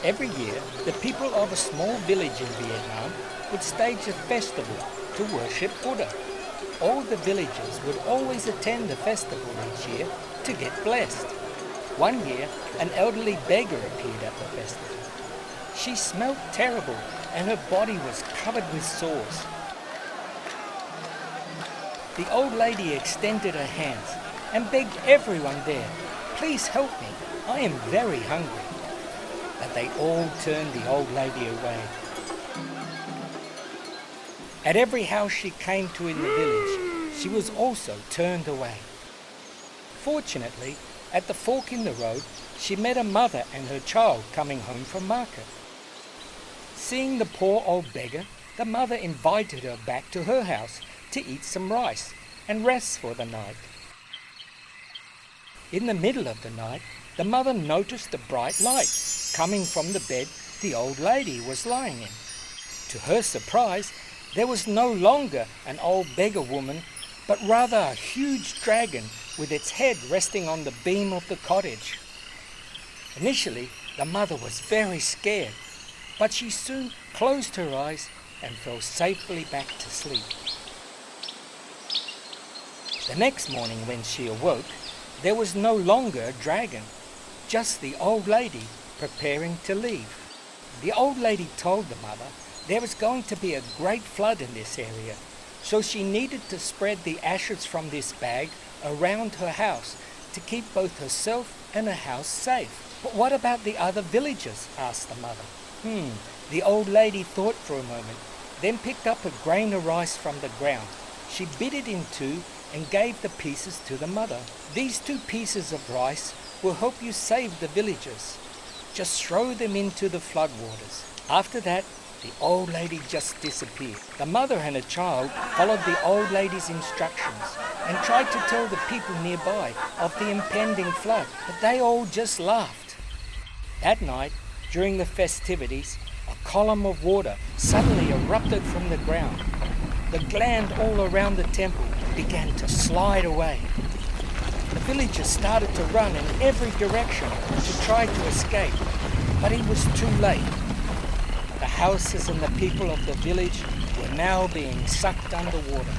Every year, the people of a small village in Vietnam would stage a festival to worship Buddha. All the villagers would always attend the festival each year to get blessed. One year, an elderly beggar appeared at the festival. She smelled terrible and her body was covered with sores. The old lady extended her hands and begged everyone there, "Please help me, I am very hungry." But they all turned the old lady away. At every house she came to in the village, she was also turned away. Fortunately, at the fork in the road, she met a mother and her child coming home from market. Seeing the poor old beggar, the mother invited her back to her house to eat some rice and rest for the night. In the middle of the night, the mother noticed a bright light coming from the bed the old lady was lying in. To her surprise, there was no longer an old beggar woman, but rather a huge dragon with its head resting on the beam of the cottage. Initially, the mother was very scared, but she soon closed her eyes and fell safely back to sleep. The next morning when she awoke, there was no longer a dragon, just the old lady preparing to leave. The old lady told the mother there was going to be a great flood in this area, so she needed to spread the ashes from this bag around her house to keep both herself and her house safe. "But what about the other villagers?" asked the mother. The old lady thought for a moment, then picked up a grain of rice from the ground. She bit it in two and gave the pieces to the mother. "These 2 pieces of rice will help you save the villagers. Just throw them into the floodwaters." After that, the old lady just disappeared. The mother and her child followed the old lady's instructions and tried to tell the people nearby of the impending flood, but they all just laughed. That night, during the festivities, a column of water suddenly erupted from the ground. The land all around the temple began to slide away. The villagers started to run in every direction to try to escape, but it was too late. The houses and the people of the village were now being sucked underwater.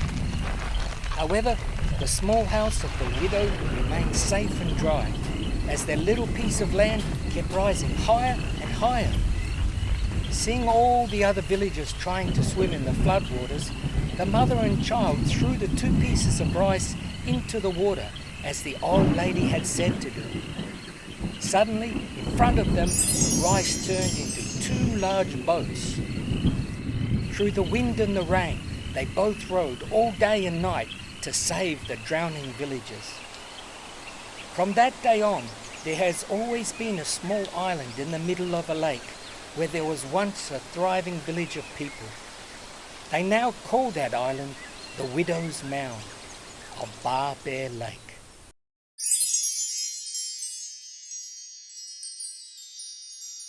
However, the small house of the widow remained safe and dry, as their little piece of land kept rising higher and higher. Seeing all the other villagers trying to swim in the floodwaters, the mother and child threw the 2 pieces of rice into the water, as the old lady had said to do. Suddenly, in front of them, rice turned into 2 large boats. Through the wind and the rain, they both rowed all day and night to save the drowning villagers. From that day on, there has always been a small island in the middle of a lake where there was once a thriving village of people. They now call that island the Widow's Mound of Bar Bear Lake.